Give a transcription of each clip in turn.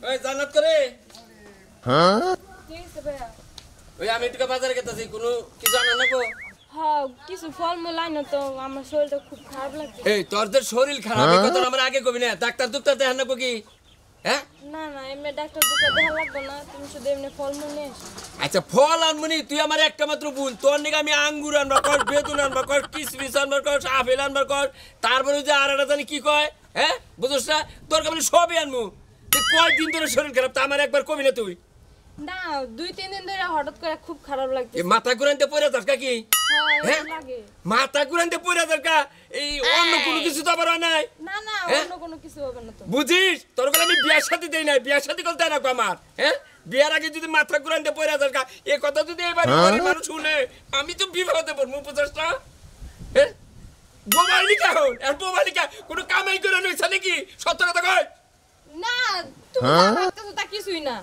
ওই জান্নাত করে হ্যাঁ ঠিক আছে ভাইয়া ওই আমি একটু বাজারে গেতেছি কোনো কিছু আনা নাকো হ্যাঁ কিছু ফলমূল আইনো তো আমার শরীরটা খুব খারাপ লাগছে এই তোর যে শরীর খারাপ এই কথা আমরা আগে কবি না ডাক্তার দেখান নাকো কি হ্যাঁ না না এমনি ডাক্তার দুটো দেখা লাগবে না তুমি শুধু এমনি ফলমূল নিয়ে এসো আচ্ছা ফল আনমনি তুই আমার একটা মাত্র বোন তোর নিকে আমি আঙ্গুর আনবার কর বেতুন আনবার কর কিশমিশ আনবার কর আপেল আনবার কর তারপরে যে আর একটা জানি কি কয় হ্যাঁ বুঝছ না তোর কাছে সবই আনমু তুই কয়দিন ধরে শরীর খারাপ তা আমার একবার কবি না তুই না 2-3 দিন ধরে হঠাৎ করে খুব খারাপ লাগছে এই মাথা ঘুরাইতে পড়ে যাস কি হ্যাঁ লাগে মাথা ঘুরাইতে পড়ে যাস এই অন্য কোনো কিছু তো আবার হয় নাই না না অন্য কোনো কিছু হবে না তো বুঝিস তোর বলে আমি বিয়ার সাথে দেই নাই বিয়ার সাথে করতে না আমার হ্যাঁ বিয়ার আগে যদি মাথা ঘুরাইতে পড়ে যাস এই কথা যদি এবার মানুষ শুনে আমি তো বিপদে পড়বো বুঝছটা হ্যাঁ বোমালিকা হন আর বোমালিকা কোনো কামাই করে নইছে নাকি সত্য কথা কই না তুমি যা ভাবতেছো তা কিছুই না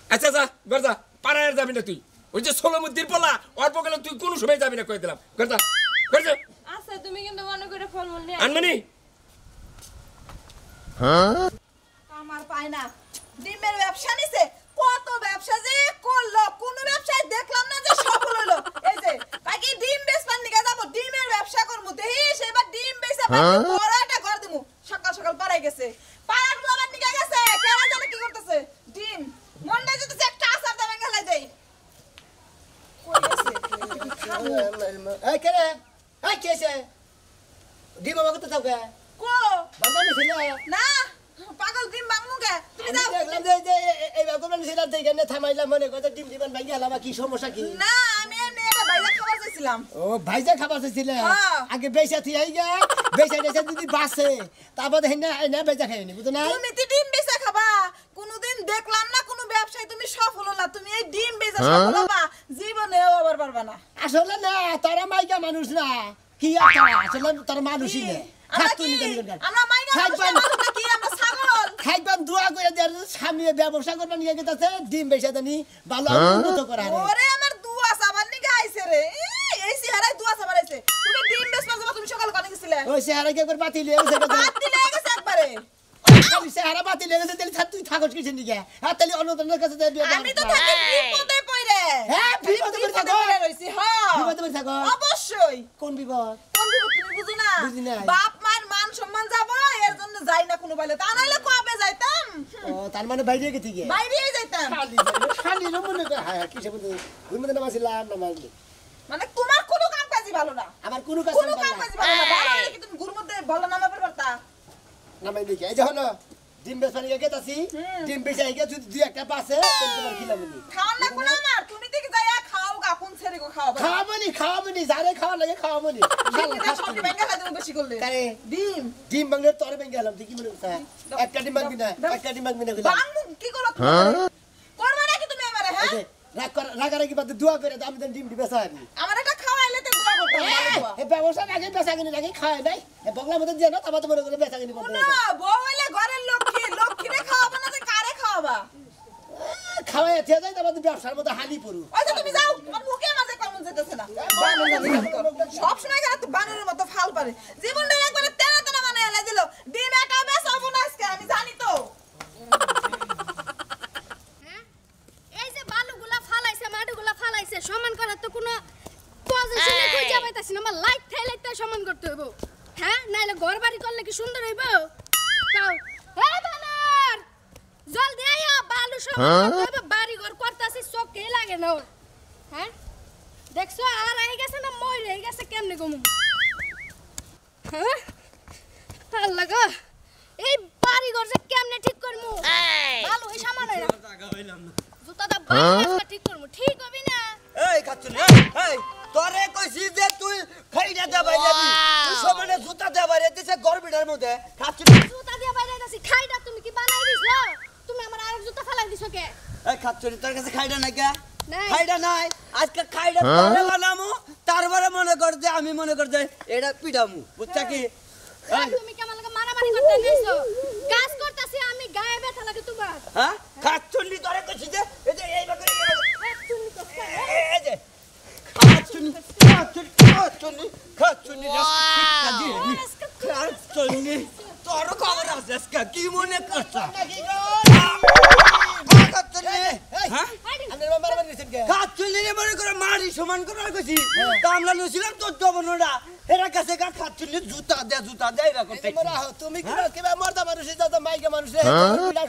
আচ্ছা যা গরজা পাড়ায় যাবি না তুই ওই যে সোলমুদ্দির পোলা অল্প গেলে তুই কোনো সময় যাবি না কই দিলাম গরজা গরজা আচ্ছা তুমি কিন্তু মনে করে ফলমূল নিয়ে আনমনি হ্যাঁ আমার পায় না ডিমের ব্যবসা নিছে কত ব্যবসা যে করলো কোন ব্যবসায় দেখলাম না যে সফল হলো এই যে বাকি ডিম বেচবার নিকে যাব ডিমের ব্যবসা করব দেহি সেবার ডিম বেচা বড় একটা ঘর দিমু সকাল সকাল পাড়ায় গেছে পাড়ার গোলাবার নিকে গেছে কেন জানে কি করতেছে ডিম মনটা যদি একটা আসার দাম গেলাই দেই কই গেছে এই কেরে এই কেছে ডিম আমাকে তো যাওগে কো বাবা নিছিল না পাগল ডিম বাংমু কে তুমি যাও দেখলাম যে এই বাবা নিছিল দেখে থামাইলাম মনে কথা ডিম দিবেন ভাই গেলাম কি সমস্যা কি না আমি এমনি এটা বাইরে খাবার চাইছিলাম ও ভাইজা খাবার চাইছিলে হ্যাঁ। আগে বেচা থি আই গে বেচা বেচা যদি বাসে তারপর হেনা এনা বেচা খাইনি বুঝো না তুমি তো ডিম বেচা খাবা কোনদিন দেখলাম না কোন ব্যবসায় তুমি সফল হলা তুমি এই ডিম বেচা সফল হবা জীবনেও আবার পারবা না আসলে না তারা মাইকা মানুষ না কি আর আসলে তারা মানুষই না আমরা কি আমরা মাইনা মানুষ না কি আমরা ছাগল খাইবান দোয়া করে দেয়ার সামনে ব্যবসা করবা নিয়ে গেতাছে ডিম বেচা জানি ভালো উন্নত করা রে ওরে আমার দুয়া সাবান নিগা আইছে রে এই সিহারাই দুয়া সাবান আইছে তুমি ডিম বেচবা যাবা তুমি সকাল কোনে গেছিলে ওই চেহারা কি একবার বাতিল হয়ে গেছে বাদ দিলে গেছে একবারে ওই চেহারা বাতিল হয়ে গেছে তাহলে তুই থাকস কিসের নিকে আর তাহলে অন্যজনের কাছে আমি তো থাকি বিপদে পড়ে হ্যাঁ বিপদে পড়ে থাকো রইছি হ্যাঁ বিপদে পড়ে থাকো অবশ্যই কোন বিপদ কোন বিপদ তুমি বুঝো না বুঝি নাই। বাপ মার মান সম্মান যাব এর জন্য যাই না কোনো বাইলে তা নাইলে কবে যাইতাম ও তার মানে বাইরে গেছি গে বাইরেই যাইতাম খালি মনে করে হ্যাঁ কিসে বলতে ঘুম মধ্যে নামাছিলাম নামাইলি মানে তোমার কোনো কাম কাজই ভালো না আমার কোনো কাজ কোনো কাম কাজই ভালো না ভালো হলে কি তুমি ঘুর মধ্যে ভালো নামাবে পারতা নামাইলি গে এই যে হলো ডিম বেচপানি গেতাছি ডিম বেচাই গে যদি দুই একটা পাশে তোমার খিলাম নি খাওয়ান না কোনো আমার তুমি থেকে যাইয়া খাও গা কোন ছেড়ে গো খাওয়াবা খাওয়াবনি যারে খাওয়া লাগে খাওয়াবনি সবজি ব্যাংকে খাইতে বেশি করলে তারে ডিম ডিম বাংলার তোর ব্যাংকে গেলাম তুই কি মনে করছিস একটা ডিম মাগবি না একটা ডিম মাগবি না বাংমু কি করো তুমি করবা নাকি তুমি আমারে হ্যাঁ রাগারাগি বাদ দোয়া করে আমি তো ডিম বেচা আনি আমার একটা খাওয়াইলে তো দোয়া করতাম ভালো দোয়া এই ব্যবসা আগে বেচা কিনে নাকি খায় নাই এই বগলার মধ্যে দিয়ে না তারপর তো মনে করে বেচা কিনে করতে না বউ হইলে ঘরের লক্ষ্মী লক্ষ্মীরে খাওয়াবা না যে কারে খাওয়াবা খাওয়াই থেকে যায় তারপর তো ব্যবসার মধ্যে হানি পড়ু ওই যে তুমি যাও আমার মুখে মাঝে কমন যেতেছে না সব সময় কেন তুই বানরের মতো ফাল পারে জীবনটা একবারে তেনা তেনা মানে এলে দিল ডিম একটা বেচাবো না আজকে আমি জানি তো এই যে বালুগুলা ফালাইছে মাটিগুলা ফালাইছে সমান করার তো কোনো পজিশনে কই যাবাইতাছি না আমার লাইট থাইলাইতে সমান করতে হইব হ্যাঁ নাইলে ঘর বাড়ি করলে কি সুন্দর হইব তাও এই বানর জলদি আয়া বালু সমান করতে হইব বাড়ি ঘর করতাছি চোখে লাগে না ওর হ্যাঁ দেখছো আর আই গেছে না মই রই গেছে কেমনে গমু হ্যাঁ আল্লাহ গো এই বাড়ি ঘর যে কেমনে ঠিক করমু বালু এই সামান হইরা জুতাটা বাড়ি ঠিক করমু ঠিক হবি না এই কাচ্চুনি এই তোরে কইছি যে তুই খাইনা দে বাইরে তুই সমানে জুতা দে বাইরে দিছে গরবিটার মধ্যে কাচ্চুনি জুতা দিয়ে বাইরে আইতাছি খাইডা তুমি কি বানাই দিছো তুমি আমার আরেক জুতা ফালাই দিছো কে এই কাচ্চুনি তোর কাছে খাইডা নাই কে নাই খাইডা নাই আজকে খাইডা তোরে বানামু তারপরে মনে কর যে আমি মনে কর যে এটা পিডামু বুঝছা কি তুমি কি আমার লগে মারামারি করতে নাইছো কাজ করতাছি আমি গায়ে ব্যথা লাগে তোমার হ্যাঁ কাচ্চুনি তোরে কইছি যে এই যে এই বাগরে তুমি তো এই যে কাচ্চুনি শিক্ষা দিয়ে কাচ্চুনি তোর খবর আছে আজকে কি মনে করছ সমান করার কইছি তা আমরা লইছিলাম তোর জবনরা এরা কাছে গা খাচ্ছিলি জুতা দে এরা করতে তুমি কিবা মর্দা মানুষ যাও তো মাইকে মানুষ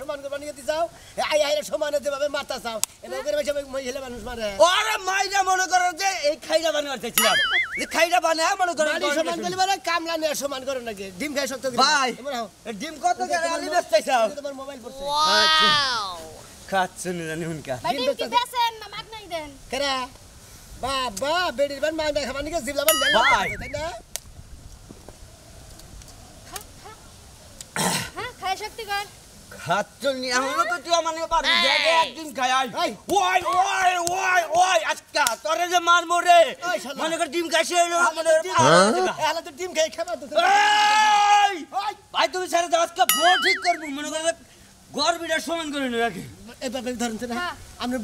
সমান করবা নিয়ে যাও আই আইরে সমানে যেভাবে মারতা চাও এবার করে বেশি মহিলা মানুষ মারে ওরে মাইরা মনে করো যে এই খাইরা বানাবার চাইছিলাম এই খাইরা বানায় মনে করো মারি সমান করলে মানে কামলা নিয়ে সমান করো নাকি ডিম খাই শক্ত করে ভাই ডিম কত করে আলি বেচতেছাও তোমার মোবাইল পড়ছে খাচ্ছেন জানি হুনকা ভাই ডিম কি বেচেন না মাগনাই দেন কেরা বাবা বেডির বান মাইনা খাবার নিকে জিবলাবান দেন তাই না হ্যাঁ খায় শক্তি কর খাচ্ছেন এমন তো তুই মানে পারবি জায়গা একদিন খাই আই ওই আজকা তোরে যে মারমু রে মনে কর ডিম খাইছে মনে এলা তো ডিম খাই খাবা তো ভাই তুমি ছেড়ে দাও আজকে বড় ঠিক করবো মনে কর গর্বিটা সমান করে নে রাখি এভাবে ধরেন না আমরা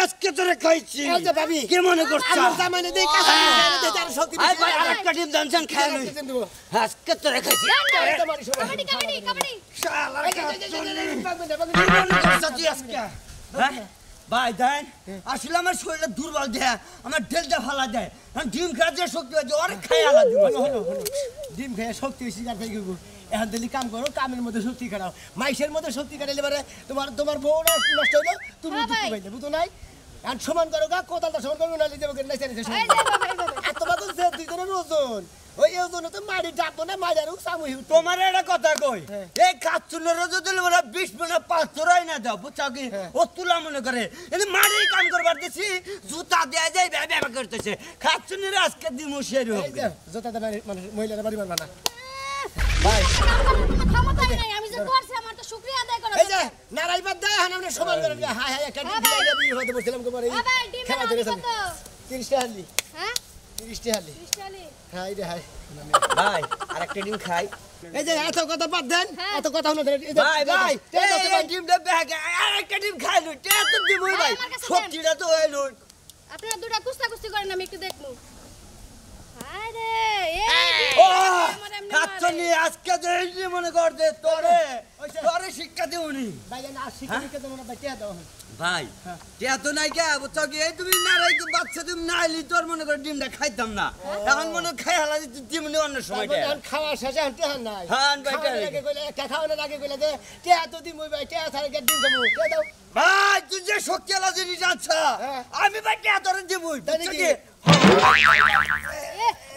আজকে তোরে খাইছি এই যে ভাবি কি মনে করছ আমার জামাইনে দেই কাঁচা দে তার শক্তি আই ভাই আরেকটা ডিম দানছেন খাই লই আজকে তোরে খাইছি কাবাডি শালা আজকে ভাই দেন আসলে আমার শরীরে দুর্বল দেয় আমার ঢেলটা ফালা দেয় ডিম খাওয়ার যে শক্তি হয় অনেক খাই আলা ডিম খেয়ে শক্তি শিকার থেকে গো এখন দিলি কাম করো কামের মধ্যে শক্তি কাটাও মাইসের মধ্যে শক্তি কাটাইলে পারে তোমার বউ নষ্ট হইলো তুমি দুঃখ পাইলে বুঝো নাই আর সমান করো গা কোতালটা সমান করো না লিজে নাইছে নাইছে এই যে বাবা এত বাদ যে দুইজনের ওজন ওই ওজনে তো মারি ডাকবো না মাজারও সামুই তোমার একটা কথা কই এই কাচ্চুনের যদি বলে 20 মিনিট 5 রাই না দাও বুঝছো কি ও তুলা মনে করে এই মারি কাম করবার দিছি জুতা দেয়া যায় ব্যবহার করতেছে কাচ্চুনের আজকে দিমু শের হবে জোতা দে মানুষ মহিলারা বাড়ি মারবা না ভাই ক্ষমতা নাই আমি যে করছি আমার তো শুকরিয়া আদায় করা এই যে নারাইবাদ দেয় এখন আমরা সমান করে হাই হাই একটা দিয়ে হতে বলছিলাম তোমার এই ভাই ডিম খেলা কত ধরে 30 টাকা হালি হ্যাঁ 30 টাকা হালি 30 টালি হাই রে হাই ভাই আরেকটা ডিম খাই এই যে এত কথা বাদ দেন এত কথা হলো ভাই এই ডিমটা ব্যাগ আরেকটা ডিম খাই লই তে তো দিমু ভাই সবজিটা তো হইলো আপনারা দুটা কুস্তি করেন আমি একটু দেখমু আরে ও কাচ্চনি আজকে যে মনে কর দে তোরে শিক্ষা দেউনি ভাই না শিক্ষা দেব না ভাই কে দাও ভাই টিয়া তো নাই কে বুঝছো কি এই তুমি না রাই বাচ্চা তুমি নাইলি তোর মনে করে ডিমটা খাইতাম না এখন মনে খাই হালা দিমনি অন্য সময় কে এখন খাওয়া শেষে এখন টেহা নাই হ্যাঁ ভাই আগে কইলে একটা খাওয়ানোর আগে কইলে যে টেহা তো দিমু ভাই টেহা ছাড়া কে ডিম দেবো কে দাও ভাই তুই যে শক্তি আলা জিনিস আচ্ছা আমি ভাই টিয়া তোরে দিবই তাই বুঝছো নাকি?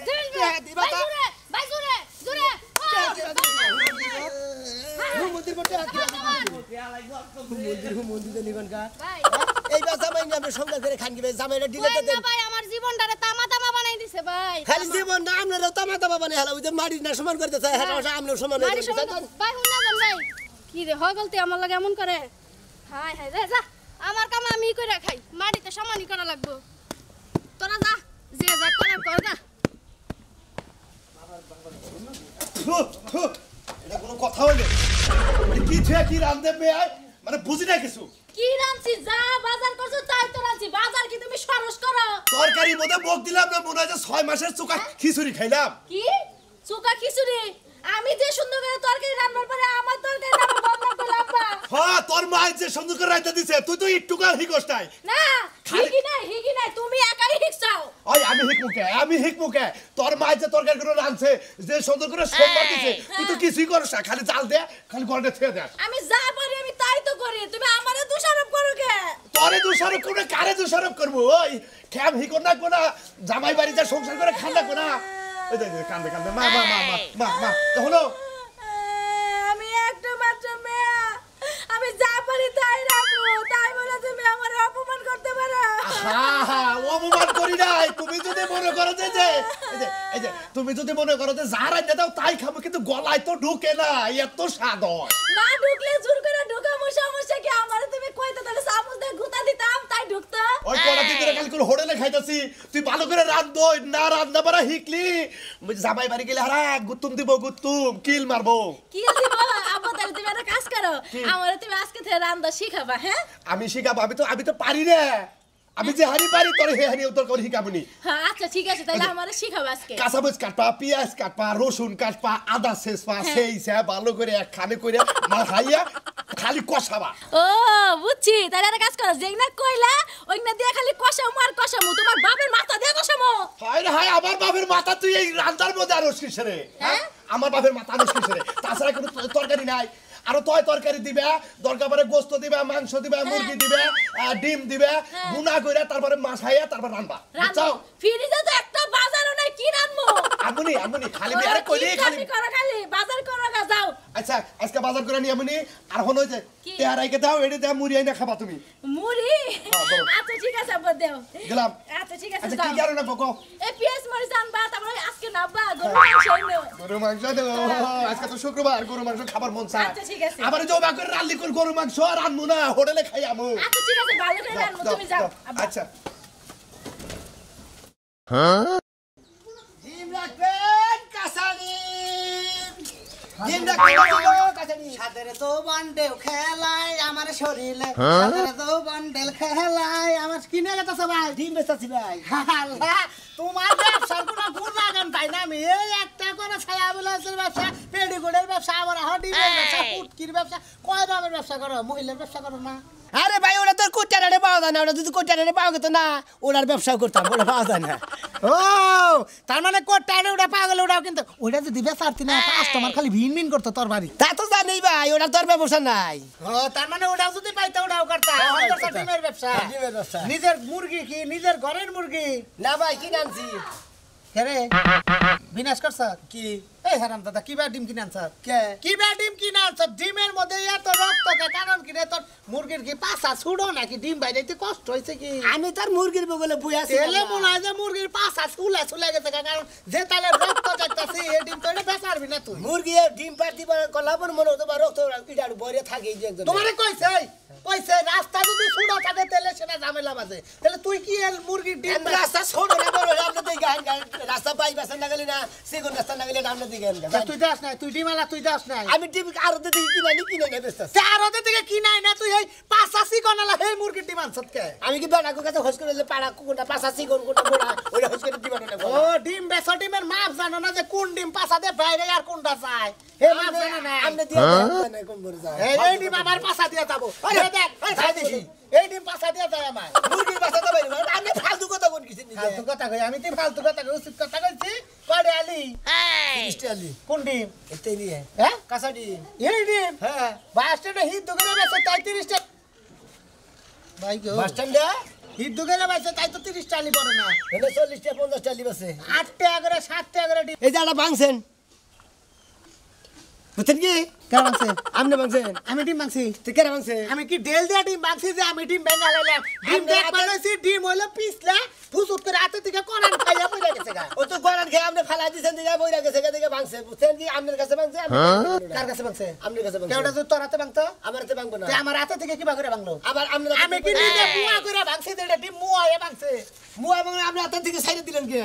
কি এ দিবা ভাই জোরে মন্দির করতে মন্দির নিগন কা ভাই এই বা জামাই নিয়ে আমরা সংসার করে খান গিয়ে জামাইরা ডিলেতে দেন ভাই আমার জীবনটারে তামা বানাই দিছে ভাই খালি জীবন না আমরা তামা তামা বানাই হালা ওই যে মারি না সমান করতে চাই হ্যাঁ আমরা সমান মারি সমান ভাই হুন না যান ভাই কি রে হগলতে আমার লাগে এমন করে হাই হাই যা আমার কাম আমি কইরা খাই মাটিতে সমানই করা লাগবো তোরা যা যে যা করে কর যা এটা কোনো কথা হইলো কি থুয়া কি রান্ধে বেআই মানে বুঝি না কিছু কি রাঁধছি যা বাজার করছো তাই তো রাঁধছি বাজার কি তুমি সরস করো তরকারির মধ্যে মুখ দিলাম না মনে হয় যে 6 মাসের চুকা খিচুড়ি খাইলাম কি চুকা খিচুড়ি আমি যে সুন্দর করে তরকারি রান্নার পরে আমার তরকারি রান্না বন্ধ করলাম বা হ্যাঁ তোর মা যে সুন্দর করে রাইতে দিছে তুই তো একটু কাল হিকসটাই না হিগি নাই তুমি একাই হিকছাও ওই আমি হিকমুকে তোর মা যে তরকারি করে রাঁধছে যে সুন্দর করে সোমবার দিছে তুই তো কিছুই করছ না খালি জাল দে খালি গড়ে থিয়ে দে আমি যা পারি আমি তাই তো করি তুমি আমারে দোষারোপ করো কে তোরে দোষারোপ করে কারে দোষারোপ করব ওই খেম হিকর না কোনা জামাই বাড়ি যা সংসার করে খান্দা কোনা ওই দেখ কান্দে কান্দে মা হলো আমি একটা মাত্র মেয়ে আমি যা পারি তাই রাখবো তাই বলে তুমি আমার অপমান করতে পারো অপমান করি নাই তুমি যদি মনে করো যে এই যে তুমি যদি মনে করো যে যা রাইতে দাও তাই খাবো কিন্তু গলায় তো ঢুকে না এত স্বাদ হয় না ঢুকলে জোর করে ঢুকামো সমস্যা কি আমারে তুমি কইতে তাহলে চামচ দিয়ে গুতা দিতাম তাই ঢুকতো ওই কড়াতে করে কাল করে হোটেলে খাইতাছি তুই ভালো করে রান্ধো না রান্না পারা হিকলি জামাই বাড়ি গেলে হারা গুতুম দিব গুতুম কিল মারবো কি দিব আব্বা তাহলে তুমি একটা কাজ করো আমারে তুমি আজকে থেকে রান্না শিখাবা হ্যাঁ আমি শিখাবো আমি তো পারি রে আমি যে হারি পারি তোর হে হানি উত্তর করে শিখাবনি হ্যাঁ আচ্ছা ঠিক আছে তাহলে আমারে শিখাবা আজকে কাঁচামরিচ কাটপা পেঁয়াজ কাটপা রসুন কাটপা আদা শেষপা সেই সে ভালো করে একখানে করে মাখাইয়া খালি কষাবা ও বুঝছি তাহলে একটা কাজ করো যেই না কইলা ওই না দিয়ে খালি কষামু আর কষামু তোমার বাপের মাথা দিয়ে কষামু হায় রে হায় আমার বাপের মাথা তুই এই রান্দার মধ্যে আরস কিসেরে হ্যাঁ আমার বাপের মাথা আরস কিসেরে তাছাড়া কোনো তরকারি নাই আরো তয় তরকারি দিবে দরকার পড়ে গোস্ত দিবে মাংস দিবে মুরগি দিবে ডিম দিবে গুনা কইরা তারপরে মাছ খাইয়া তারপর রান্না বুঝছাও ফ্রিজে তো একটা বাজারও নাই কি রান্নু আমুনি খালি বিয়ারে কইলি খালি খালি বাজার করো গা যাও আচ্ছা আজকে বাজার করে নিয়ে আমুনি আর হন হইছে তেহারাইকে দাও এডি দাও মুড়ি আইনা খাবা তুমি মুড়ি আচ্ছা ঠিক আছে আব্বা দাও গেলাম আচ্ছা ঠিক আছে আচ্ছা দাও কি কারণে বকো এই পিয়াজ মরিচ আনবা তারপরে আজকে নাবা গরু মাংস দেবো আজকে তো শুক্রবার গরু মাংস খাবার মন চায় আচ্ছা ঠিক আছে আবার জবা করে রান্না করে গরু মাংস আর আনমু না হোটেলে খাই আমু আচ্ছা ঠিক আছে ভালো করে রান্না তুমি যাও আচ্ছা ডিম রাখবেন কাসানি ডিম রাখবেন কাসানি সাদরে তো বান্ডেল খেলায় আমার শরীরে সাদরে তো বান্ডেল খেলায় আমার কিনে গেছে সবাই ডিম বেচাছি ভাই আল্লাহ তোমার ব্যবসার কোনো গুণ লাগান তাই না আমি এই একটা করে ছায়া বিলাসের ব্যবসা পেডিগুড়ের ব্যবসা আবার ডিমের ব্যবসা পুটকির ব্যবসা কয় দামের ব্যবসা করো মহিলার ব্যবসা করো না আরে ভাই ওটা তোর কোটারে পাওয়া যায় না ওটা যদি কোটারে পাওয়া যেত না ওটার ব্যবসাও করতাম ওটা পাওয়া যায় না ও তার মানে কোটারে ওটা পাওয়া গেলে ওটাও কিন্তু ওটা যদি বেচারতি না কাস্টমার খালি ভিন করতো তোর বাড়ি তা তো জানি ভাই ওটা তোর ব্যবসা নাই ও তার মানে ওটাও যদি পাইতো ওটাও করতাম ডিমের ব্যবসা নিজের মুরগি কি নিজের ঘরের মুরগি না ভাই কি নামছি রে বিনাশ করছ কি এই হারাম দাদা কিবা ডিম কিনে আনছ কে কিবা ডিম কিনে আনছ ডিমের মধ্যে এত রক্ত কে কারণ কি রে তোর মুরগির কি পাছা ছুড়ো নাকি ডিম বাইরেতে কষ্ট হইছে কি আমি তার মুরগির বগলে বুই আছি তেলে মনে হয় যে মুরগির পাছা ছুলে গেছে কারণ যে তালে রক্ত যাইতাছে এই ডিম তো এটা বেচারবি না তুই মুরগি ডিম পাতি কলাবর মনে হতো রক্ত ইডার বরে থাকে যে একদম তোমারে কইছে রাস্তা যদি ছুড়ো থাকে তেলে সেটা ঝামেলা বাজে তাহলে তুই কি এর মুরগির ডিম রাস্তা ছুড়ো না বড় আপনি দেই গান রাস্তা পাই বাসা না গেলি না সেগুন রাস্তা না গেলি আপনি দিকে তুই দাস না তুই ডিমালা তুই দাস না আমি ডিম আর ওদের থেকে কিনে না বেস্তা আর ওদের থেকে কিনাই না তুই এই পাঁচাসি কোনালা হে মুরগির ডিম আনছত কে আমি কি বেড়া কো কাছে হোস করে পাড়া কোনটা পাঁচাসি কোনটা বড়া ওইটা হোস করে দিবা না ও ডিম বেসা ডিমের মাপ জানো না যে কোন ডিম পাঁচা দে বাইরে আর কোনটা চাই হে মাপ জানো না আপনি দিয়ে না কোন বড় যায় এই ডিম আবার পাঁচা দিয়ে যাবো আরে দেখ খাই দেখি এই ডিম পাঁচা দিয়ে যায় আমার মুরগির পাঁচা দে বাইরে আমি ফালতু কথা কোন কিছু নি ফালতু কথা কই আমি তুই ফালতু কথা কই উচিত কথা কইছি কড়ে আলি 30 আলি কোন ডিম এতে নিয়ে হ্যাঁ কাঁচা ডিম এই ডিম হ্যাঁ বাস স্ট্যান্ডে হিট দোকানে বেচে তাই 30 টাকা ভাই গো বাস স্ট্যান্ডে হিট দোকানে বেচে তাই তো 30 টাকা পড়ে না এনে 40 টাকা 50 টাকা বেচে 8 টাকা করে 7 টাকা করে ডিম এই জায়গা ভাঙছেন বুঝছেন কি কেন ভাঙছেন আপনি ভাঙছেন আমি ডিম ভাঙছি তুই কেন ভাঙছে আমি কি ডেল দিয়ে ডিম ভাঙছি যে আমি ডিম ভেঙে লাইলাম ডিম দেখ বানাইছি ডিম হলো পিছলা ফুসুত করে হাতে থেকে কোরান খাইয়া পড়ে গেছে গা ও তো কোরান খেয়ে আপনি ফালা দিছেন দিগা পড়ে গেছে গা দিগা ভাঙছে বুঝছেন কি আপনার কাছে ভাঙছে কার কাছে ভাঙছে আপনার কাছে ভাঙছে কেউটা তো তোর হাতে ভাঙতো আমার হাতে ভাঙবো না তে আমার হাতে থেকে কিবা করে ভাঙলো আবার আমি কি নিজে মুয়া করে ভাঙছি এটা ডিম মুয়া এ ভাঙছে মুয়া ভাঙলে আপনি হাতে থেকে সাইডে দিলেন কি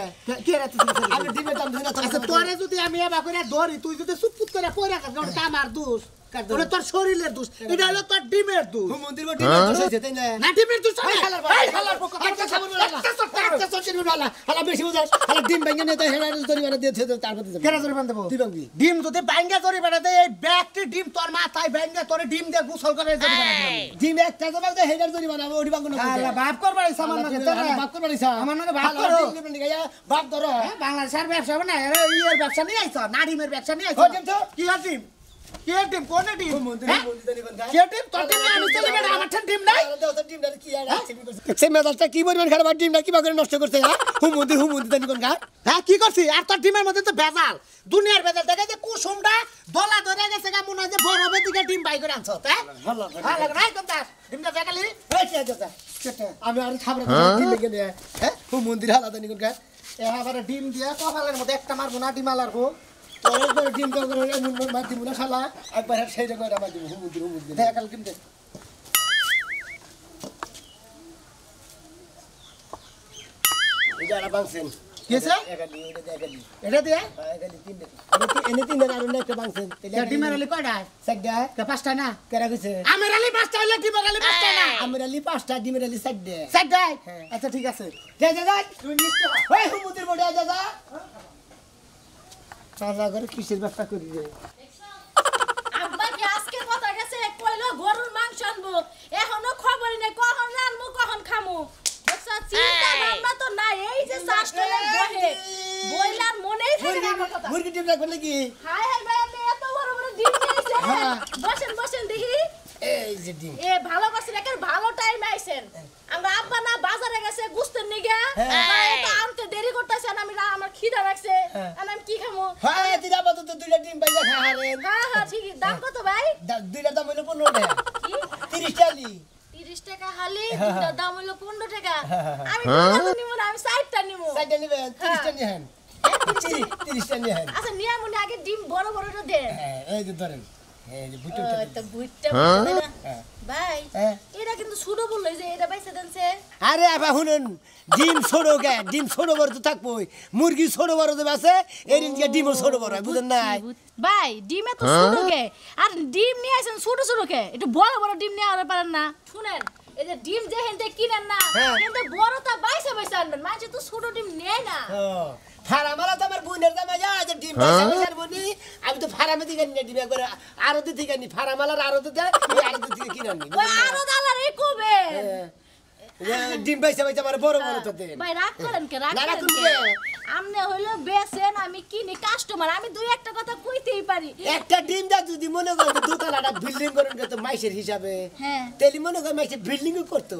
কি হাতে থেকে আপনি ডিমের দাম দিনা আচ্ছা তোরে যদি আমি এবা করে ধরি তুই যদি সুপুত করে পড়ে গেছ ওটা আমার দোষ ওটা তোর শরীরের দোষ এটা হলো তোর ডিমের দোষ মন্দির ডিমের দোষ হইছে তাই না না ডিমের দোষ এই হালার পক্ষ একটা খাবো না একটা সচিন বলা হালা বেশি বুঝাস হালা ডিম ভাঙে নিয়ে তো হেলার জরি বানা দিয়েছে তারপর দিতে কেন জরি বানা দেব তুই ভাঙবি ডিম যদি ভাঙে জরি বানা দে এই ব্যাগটি ডিম তোর মাথায় ভাঙে তোর ডিম দিয়ে গোসল করে জরি বানা দিবি ডিম একটা তো বলতে হেলার জরি বানাবো ওডি ভাঙবো না আরে বাপ করবাড়ি সামান না তোরা বাপ করবাড়ি সা আমার নাকি বাপ করো বাপ ধরো বাংলাদেশের ব্যবসা না ইয়ের ব্যবসা নিয়ে আইছো না ডিমের ব্যবসা নিয়ে আইছো কি ডিম কে ডিম কোন ডিম কে ডিম তোর ডিম আমি চলে গেল আমার ডিম নাই ডিম না কি আর সে মেজাজটা কি বলবেন খারাপ ডিম না কি করে নষ্ট করতে হ্যাঁ হুম মন্দির জানি কোন গা হ্যাঁ কি করছিস আর তোর ডিমের মধ্যে তো ভেজাল দুনিয়ার ভেজাল দেখা যে কুসুমটা দলা ধরে গেছে গা মনে হয় যে বরফের দিকে ডিম বাই করে আনছ হ্যাঁ ভালো রাই কোন দাস ডিমটা দেখালি এই কি আছে আমি আর খাবার ডিম লেগে নিয়ে হ্যাঁ হুম মন্দির হালা জানি কোন গা এ আবার ডিম দিয়া কপালের মধ্যে একটা মারবো না ডিম আলারবো তোর ডিম তো করে মার দিব না শালা একবার সেই জায়গায় মার দিব হুমুদি দেখ কাল কিনতে এটা বাংছেন কেসে এগালি এটা দিয়া এগালি তিন দে এনে তিন দে আর একটা বাংছেন ডিমের আলি কয়টা সাইডা কে পাঁচটা না কেরা কইছে আমের আলি পাঁচটা হইলে ডিমের আলি পাঁচটা না আমের আলি পাঁচটা ডিমের আলি সাইডা আচ্ছা ঠিক আছে যা তুই নিশ্চয় ওই হুমুদির বড় যা চাচা করে কিসের ব্যবসা করি রে আব্বা কি আজকে কথা গেছে কইলো ডিম রাখবেন নাকি হাই হাই ভাই আপনি এত বড় বড় ডিম নিয়েছেন হ্যাঁ। বসেন বসেন দেখি এই যে ডিম এ ভালো করছেন একের ভালো টাইম আইছেন আমরা আব্বা না বাজারে গেছে গুস্তের নিগা তো আনতে দেরি করতেছেন আমি আমার খিদা লাগছে আর আমি কি খামু হ্যাঁ দিদা বাতো তো দুইটা ডিম পাইয়া খাহারেন হ্যাঁ হ্যাঁ ঠিক দাম কত ভাই দুইটা দাম হইলো 15 টাকা কি 30 টাকা 30 টাকা হালি দুইটা দাম হলো 15 টাকা আমি দুইটা নিব না আমি 60টা নিব সাইডে নিবেন 30 টাকা নিয়েন 30 টাকা নিয়েন আচ্ছা নিয়া মনে আগে ডিম বড় বড়টা দেন হ্যাঁ এই যে ধরেন এই যে বুটটা তো বুইটটা ভাই এটা কিন্তু ছোট বললো যে এটা বাইসা দেনছে আরে আবা শুনুন ডিম ছোট গে ডিম ছোট বড় তো থাকবই মুরগি ছোট বড় যে আছে এই দিনকে ডিমও ছোট বড় হয় বুঝেন নাই ভাই ডিমে তো ছোট কে আর ডিম নিয়ে আসেন ছোট ছোট কে একটু বড় বড় ডিম নিয়ে আনতে পারেন না শুনেন এই যে ডিম যে হেনতে কিনেন না কিন্তু বড়টা বাইসা বাইসা আনবেন মানুষ তো ছোট ডিম নেয় না ফারামালা তো আমার বোনের দামে যা যে ডিম বাইসা বনি আমি তো ফারামে দিকে নিয়ে ডিম একবার আরো থেকে নি ফারামালার আরো দিতে এই আরো থেকে কিনে আনি ওই আরো দালার এই কবে ডিম বাইসা বাইসা আমার বড় বড় তো দেন ভাই রাগ করেন কে রাগ না, রাগ করেন করবে। কে আমনে হইলো বেচেন আমি কিনি কাস্টমার আমি দুই একটা কথা কইতেই পারি একটা ডিম দা যদি মনে করেন দোতলাটা বিল্ডিং করেন তো মাইসের হিসাবে হ্যাঁ। তেলি মনে করেন মাইসে বিল্ডিং করতো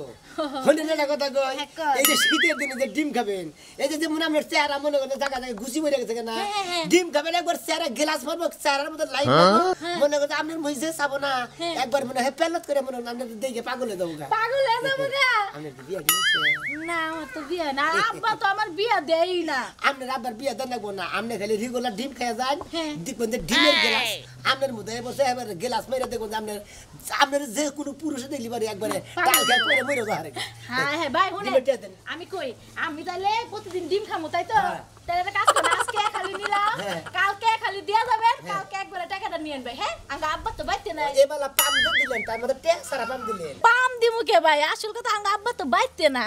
শুনেন না কথা কই হ্যাঁ, কই। এই যে শীতের দিনে যে ডিম খাবেন এই যে যেমন আপনার চেহারা মনে করেন জায়গা জায়গায় ঘুষি মরে গেছে না হ্যাঁ। ডিম খাবেন একবার চেহারা গ্লাস মারবো চেহারার মধ্যে লাইট মারবো মনে করেন আপনার মহিষে চাবো না একবার মনে হয় পেলত করে মনে হয় আপনার দেখে পাগল হয়ে যাবো গা পাগল হয়ে যাবো গা আপনার কি বিয়া দিয়েছে না আমার তো বিয়া না আব্বা তো আমার বিয়া দেই না আপনার আবার বিয়া দেন লাগবো না আপনি খালি রেগুলার ডিম খেয়ে যান হ্যাঁ। দেখবেন যে ডিমের গ্লাস আপনার মধ্যে বসে এবার গ্লাস মেরে দেখুন যে আপনার যে কোনো পুরুষে দেখলি পারে একবারে টাল খেয়ে পরে মরে যাওয়ার হ্যাঁ হ্যাঁ ভাই শুনে ডিমের টিয়া দেন। আমি কই আমি তাহলে প্রতিদিন ডিম খামু তাই তো তাহলে একটা কাজ করুন আজকে খালি নিলাম হ্যাঁ। কালকে খালি দিয়া যাবেন কালকে একবারে টাকাটা নিয়ে আনবে হ্যাঁ আঙ্গা আব্বা তো বাইতে নাই এবেলা পাম দিয়ে দিলেন তার মধ্যে ট্যাক্স সারা পাম দিলেন পাম দিমু কে ভাই আসল কথা আঙ্গা আব্বা তো বাইতে না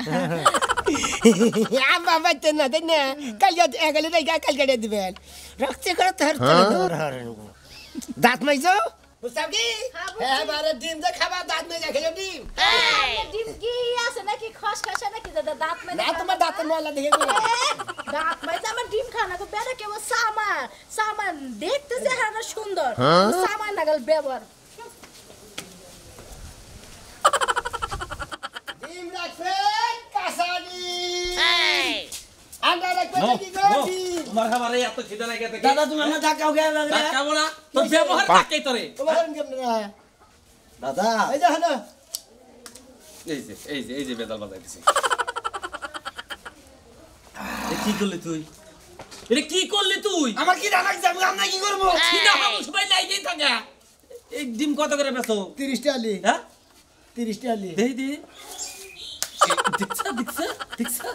আম্মা বাইতেন না তাই না কালকে এগালে নাই কালকে দিয়ে দিবেন রক্তে করে তোর দাঁত মাইছো বুঝতাম কি হ্যাঁ, বুঝছি। হ্যাঁ বারে ডিম যে খাবা দাঁত মাই খেলে ডিম আপনার ডিম কি আছে নাকি খসখসে নাকি দাঁত মানে না তোমার দাঁতের ময়লা দেখে গেলো দাঁত মাইতে আমার ডিম খানা তো বেড়া কেমন সামান সামান দেখতে চেহারা সুন্দর সামান লাগাল ব্যবহার ডিম রাখবেন কাঁচা ডিম আন্ডা রাখবেন নাকি গো ডিম মারহাবা রে এত খিদা লাগে থেকে দাদা তুমি আমার ধাক্কাও খেয়ে লাগলে কামো না তোর ব্যবহার কাকে তোরে তোমার কেমন না দাদা এই যে হলো এই যে বেদাল বাজাইতেছে কি করলি তুই এটা কি করলি তুই আমার কি রাখা যাবে আমরা কি করবো খিদা হামু সবাই লাইগেই থাকে এই ডিম কত করে বেচো 30 টালি হ্যাঁ 30 টালি দেই দে দেখছা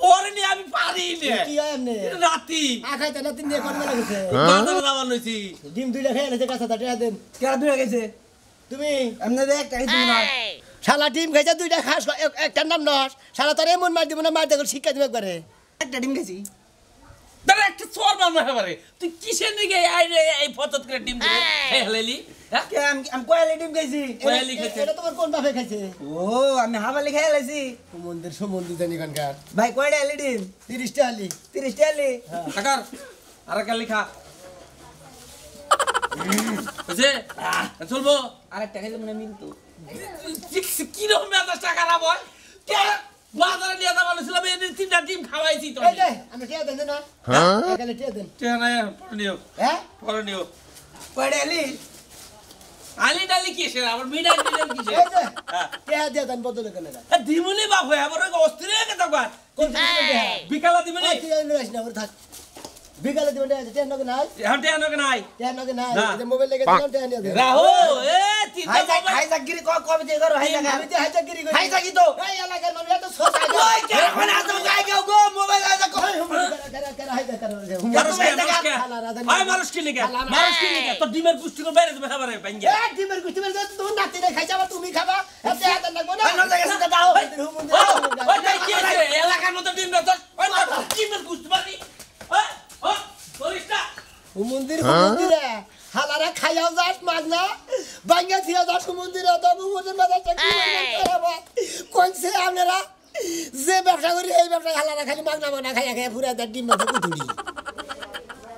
ওরে নি আমি পারি নে কি হয় এমনি রাতি আখাইতে না তিন দিয়ে কোন মেলা গেছে বাজারে যাওয়ার নইছি ডিম দুইটা খেয়ে এনেছে কাঁচা টাকা দেন কেন দূরে গেছে তুমি আপনাদের একটা কিছু না শালা ডিম খাইছে দুইটা খাস একটার নাম নস শালা তোর এমন মার দিব না মার দেখো শিক্ষা দিবে একবারে একটা ডিম গেছি দাঁড়া একটা চোর মারবো এবারে তুই কিসের দিকে এই ফতত করে ডিম দিলে হেলেলি হ্যাঁ আমি কয়ালি ডিম গেছি কয়া লিখেছে এটা তোমার কোন বাপে খাইছে ও আমি হাবালি খেয়ে লাইছি মন্দির সমন্দির জানি কানকার ভাই কয়টা এলি ডিম 30 টালি 30 টা এলি টাকার আর কাল লিখা বুঝে চলবো আরেকটা খাইলে মনে মিলতো কি রকম এত টাকা না বল বাজারে নিয়ে যাওয়া ছিল আমি এই তিনটা ডিম খাওয়াইছি তো এই যে আমি টিয়া দেন না একালে টিয়া দেন ঠিকানা পরে নিও হ্যাঁ পরে নিও কয়টা এলি আলি ডালি কিসের আবার মিডাই দিলেন কিসের এই যে টিয়া দিয়া দেন বদলে কেন না দিমুনি বাপ হয়ে আবার অস্থির হয়ে গেছে একবার কোন টিয়া বিকালা দিমুনি টিয়া নিয়ে না ওর থাক বিকালে দিবেন টিয়া নগে নাই এখন টিয়া নকে নাই টিয়া নগে নাই না। এই যে মোবাইল লেগে দিলাম টিয়া নিয়ে দেন রাহো এ তিনটা হাই জাগিরি কবে দিয়ে করো হাই জাগা আমি যে হাইজাকিরি করি হাইজাকি তো। এই এলাকার মানুষ এত সোজা ওই কে কোন আতো গায় কেউ গো মোবাইল আছে কো মানুষ কি লিখে তোর ডিমের পুষ্টি করে বাইরে তুমি খাবার ভাঙ্গে তুমি খাবা দাও এলাকার মতো ডিম না তোর ডিমের পুষ্টি পারি মন্দির মন্দিরে হালারা খাইয়াও যাস মাগনা বাঙ্গা থিয়া যাস মন্দিরে তবু মন্দির বাজারটা কি কোনছে আপনারা যে ব্যবসা করি এই ব্যবসা হালারা খালি মাগনা মাগনা খাইয়া খাইয়া পুরা ডিম মাথা কুতুড়ি